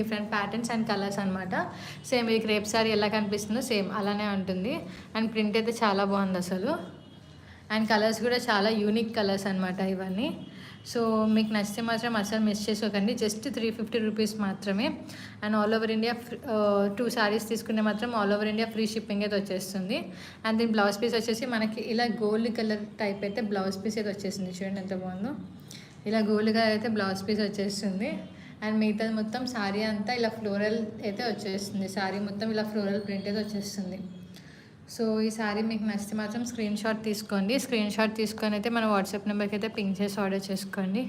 Different patterns and colours అనమాట. Same ఈ crepe sorry ఎలా కనిపిస్తుందో సేమ్ అలానే ఉంటుంది. అండ్ ప్రింట్ అయితే చాలా బాగుంది అసలు. అండ్ కలర్స్ కూడా చాలా యూనిక్ కలర్స్ అనమాట ఇవన్నీ. సో మీకు నచ్చితే మాత్రం అసలు మిస్ చేసుకోకండి. జస్ట్ 350 రూపీస్ మాత్రమే. And all over India 2 saris తీసుకుంటే మాత్రం all over India free shipping అయితే వచ్చేస్తుంది. అండ్ దీని బ్లౌజ్ పీస్ వచ్చేసి మనకి ఇలా గోల్డ్ కలర్ టైప్ అయితే బ్లౌజ్ పీస్ అయితే వచ్చేసింది. చూడండి ఎంత బాగుందో. ఇలా గోల్డ్ కలర్ అయితే బ్లౌజ్ పీస్ వచ్చేస్తుంది. అండ్ మిగతాది మొత్తం శారీ అంతా ఇలా ఫ్లోరల్ అయితే వచ్చేస్తుంది. శారీ మొత్తం ఇలా ఫ్లోరల్ ప్రింట్ అయితే వచ్చేస్తుంది. సో ఈ శారీ మీకు నచ్చితే మాత్రం స్క్రీన్ షాట్ తీసుకోండి. స్క్రీన్ షాట్ తీసుకొని అయితే మన వాట్సాప్ నెంబర్కి అయితే పింక్ చేసి ఆర్డర్ చేసుకోండి.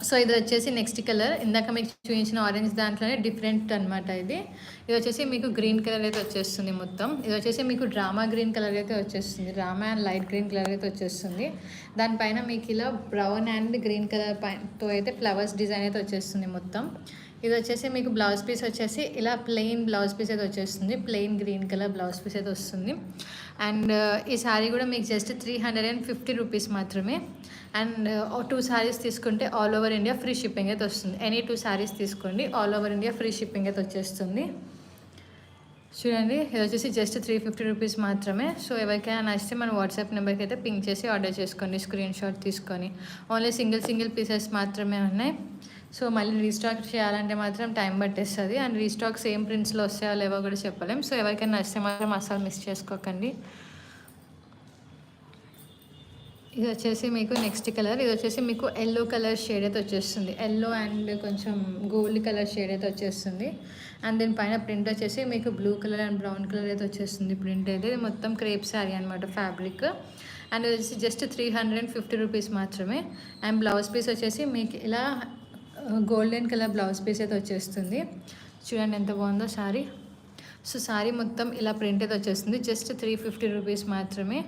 సో ఇది వచ్చేసి నెక్స్ట్ కలర్. ఇందాక మీకు చూపించిన ఆరెంజ్ దాంట్లోనే డిఫరెంట్ అనమాట. ఇది వచ్చేసి మీకు గ్రీన్ కలర్ అయితే వచ్చేస్తుంది మొత్తం. ఇది వచ్చేసి మీకు డ్రామా గ్రీన్ కలర్ అయితే వచ్చేస్తుంది. Drama and light green colour అయితే వచ్చేస్తుంది. దానిపైన మీకు ఇలా బ్రౌన్ అండ్ గ్రీన్ కలర్ తో అయితే ఫ్లవర్స్ డిజైన్ అయితే వచ్చేస్తుంది మొత్తం. ఇది వచ్చేసి మీకు బ్లౌజ్ పీస్ వచ్చేసి ఇలా ప్లెయిన్ బ్లౌజ్ పీస్ అయితే వచ్చేస్తుంది. Plain green colour blouse piece అయితే వస్తుంది. అండ్ ఈ శారీ కూడా మీకు జస్ట్ 350 రూపీస్ మాత్రమే. అండ్ 2 శారీస్ తీసుకుంటే all over India free shipping అయితే వస్తుంది. ఎనీ 2 శారీస్ తీసుకోండి, all over India free shipping అయితే వచ్చేస్తుంది. చూడండి ఇది వచ్చేసి జస్ట్ 350 రూపీస్ మాత్రమే. సో ఎవరికైనా నచ్చితే మన వాట్సాప్ నెంబర్కి అయితే పింక్ చేసి ఆర్డర్ చేసుకోండి స్క్రీన్ షాట్ తీసుకొని. ఓన్లీ సింగిల్ పీసెస్ మాత్రమే ఉన్నాయి. సో మళ్ళీ రీస్టాక్ చేయాలంటే మాత్రం టైం పట్టేస్తుంది. అండ్ రీస్టాక్ సేమ్ ప్రింట్స్లో వస్తాయో లేవో కూడా చెప్పలేం. సో ఎవరికైనా నచ్చితే మాత్రం అసలు మిస్ చేసుకోకండి. ఇది వచ్చేసి మీకు నెక్స్ట్ కలర్. ఇది వచ్చేసి మీకు ఎల్లో కలర్ షేడ్ అయితే వచ్చేస్తుంది. ఎల్లో అండ్ కొంచెం గోల్డ్ కలర్ షేడ్ అయితే వచ్చేస్తుంది. అండ్ దీని పైన ప్రింట్ వచ్చేసి మీకు blue colour and brown colour అయితే వచ్చేస్తుంది. ప్రింట్ అయితే ఇది మొత్తం క్రేప్ శారీ అనమాట ఫ్యాబ్రిక్. అండ్ ఇది వచ్చేసి జస్ట్ 350 రూపీస్ మాత్రమే. అండ్ బ్లౌజ్ పీస్ వచ్చేసి మీకు ఇలా గోల్డెన్ కలర్ బ్లౌజ్ పీస్ అయితే వచ్చేస్తుంది. చూడండి ఎంత బాగుందో శారీ. సో శారీ మొత్తం ఇలా ప్రింట్ అయితే వచ్చేస్తుంది. జస్ట్ 350 రూపీస్ మాత్రమే.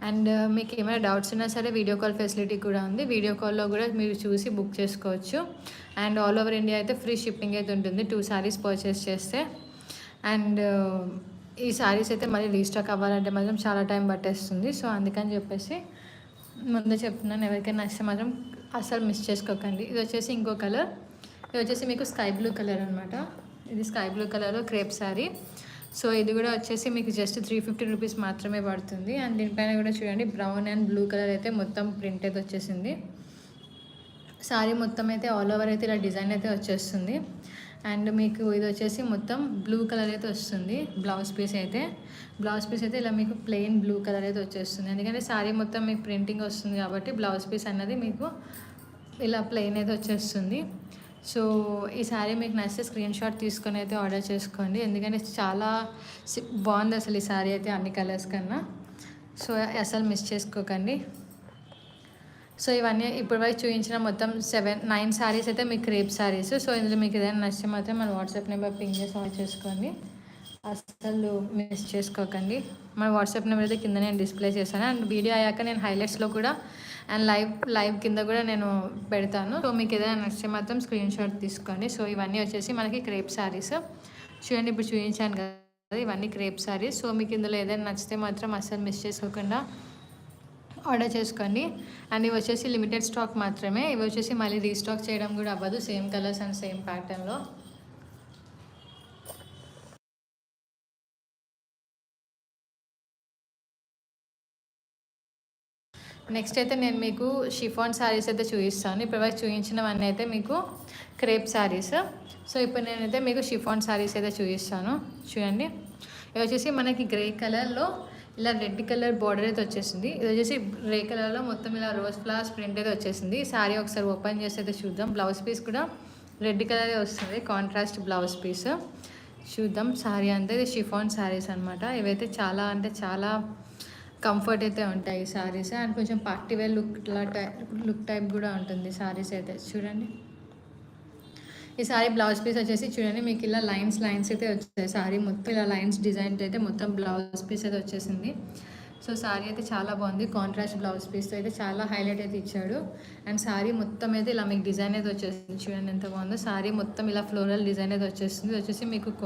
అండ్ మీకు ఏమైనా డౌట్స్ ఉన్నా సరే వీడియో కాల్ ఫెసిలిటీ కూడా ఉంది. వీడియో కాల్లో కూడా మీరు చూసి బుక్ చేసుకోవచ్చు. అండ్ ఆల్ ఓవర్ ఇండియా అయితే ఫ్రీ షిప్పింగ్ అయితే ఉంటుంది 2 శారీస్ పర్చేస్ చేస్తే. అండ్ ఈ శారీస్ అయితే మళ్ళీ రీస్టాక్ అవ్వాలంటే మాత్రం చాలా టైం పట్టేస్తుంది. సో అందుకని చెప్పేసి ముందే చెప్తున్నాను, ఎవరికైనా నచ్చితే మాత్రం అసలు మిస్ చేసుకోకండి. ఇది వచ్చేసి ఇంకో కలర్. ఇది వచ్చేసి మీకు స్కై బ్లూ కలర్ అనమాట. ఇది స్కై బ్లూ కలర్లో క్రేప్ శారీ. సో ఇది కూడా వచ్చేసి మీకు జస్ట్ 350 రూపీస్ మాత్రమే పడుతుంది. అండ్ దీనిపైన కూడా చూడండి బ్రౌన్ అండ్ బ్లూ కలర్ అయితే మొత్తం ప్రింట్ అయితే వచ్చేసింది. శారీ మొత్తం అయితే ఆల్ ఓవర్ అయితే ఇలా డిజైన్ అయితే వచ్చేస్తుంది. అండ్ మీకు ఇది వచ్చేసి మొత్తం బ్లూ కలర్ అయితే వస్తుంది. బ్లౌజ్ పీస్ అయితే ఇలా మీకు ప్లెయిన్ బ్లూ కలర్ అయితే వచ్చేస్తుంది. ఎందుకంటే శారీ మొత్తం మీకు ప్రింటింగ్ వస్తుంది కాబట్టి బ్లౌజ్ పీస్ అన్నది మీకు ఇలా ప్లెయిన్ అయితే వచ్చేస్తుంది. సో ఈ శారీ మీకు నచ్చితే స్క్రీన్ షాట్ తీసుకొని అయితే ఆర్డర్ చేసుకోండి. ఎందుకంటే చాలా బాగుంది అసలు ఈ శారీ అయితే అన్ని కలర్స్ కన్నా. సో అసలు మిస్ చేసుకోకండి. సో ఇవన్నీ ఇప్పుడు వరకు చూపించిన మొత్తం 9 శారీస్ అయితే మీకు క్రేప్ శారీస్. సో ఇందులో మీకు ఏదైనా నచ్చితే మాత్రం మన వాట్సాప్ నెంబర్ పింక్ చేసి ఆర్డర్ చేసుకోండి. అసలు మిస్ చేసుకోకండి. మన వాట్సాప్ నెంబర్ అయితే కింద నేను డిస్ప్లే చేశాను. అండ్ వీడియో అయ్యాక నేను హైలైట్స్లో కూడా అండ్ లైవ్ కింద కూడా నేను పెడతాను. సో మీకు ఏదైనా నచ్చితే మాత్రం స్క్రీన్ షాట్ తీసుకోండి. సో ఇవన్నీ వచ్చేసి మనకి క్రేప్ శారీస్. చూడండి ఇప్పుడు చూపించాను కదా, ఇవన్నీ క్రేప్ శారీస్. సో మీకు ఇందులో ఏదైనా నచ్చితే మాత్రం అసలు మిస్ చేసుకోకుండా ఆర్డర్ చేసుకోండి. అండ్ ఇవి వచ్చేసి లిమిటెడ్ స్టాక్ మాత్రమే. ఇవి వచ్చేసి మళ్ళీ రీస్టాక్ చేయడం కూడా అవ్వదు సేమ్ కలర్స్ అండ్ సేమ్ ప్యాటర్న్లో. నెక్స్ట్ అయితే నేను మీకు షిఫాన్ శారీస్ అయితే చూపిస్తాను. ఇప్పటివరకు చూపించినవన్నీ అయితే మీకు క్రేప్ శారీస్. సో ఇప్పుడు నేనైతే మీకు షిఫాన్ శారీస్ అయితే చూపిస్తాను. చూడండి ఇవి వచ్చేసి మనకి గ్రే కలర్లో ఇలా రెడ్ కలర్ బార్డర్ అయితే వచ్చేసింది. ఇది వచ్చేసి గ్రే కలర్లో మొత్తం ఇలా రోజ్ ఫ్లవర్స్ ప్రింట్ అయితే వచ్చేసింది. శారీ ఒకసారి ఓపెన్ చేసి అయితే చూద్దాం. బ్లౌజ్ పీస్ కూడా రెడ్ కలరే వస్తుంది, కాంట్రాస్ట్ బ్లౌజ్ పీస్. చూద్దాం శారీ అంతా. ఇది షిఫాన్ శారీస్ అనమాట. ఇవైతే చాలా అంటే చాలా కంఫర్ట్ అయితే ఉంటాయి ఈ శారీస్. అండ్ కొంచెం పార్టీ వేర్ లుక్ టైప్ కూడా ఉంటుంది శారీస్ అయితే. చూడండి ఈ శారీ బ్లౌజ్ పీస్ వచ్చేసి చూడండి మీకు ఇలా లైన్స్ అయితే వచ్చాయి. శారీ మొత్తం ఇలా లైన్స్ డిజైన్ అయితే మొత్తం బ్లౌజ్ పీస్ అయితే వచ్చేసింది. సో శారీ అయితే చాలా బాగుంది. కాంట్రాస్ట్ బ్లౌజ్ పీస్తో అయితే చాలా హైలైట్ అయితే ఇచ్చాడు. అండ్ శారీ మొత్తం అయితే ఇలా మీకు డిజైన్ అయితే వచ్చేసింది. చూడండి ఎంత బాగుందో. శారీ మొత్తం ఇలా ఫ్లోరల్ డిజైన్ అయితే వచ్చేస్తుంది. వచ్చేసి మీకు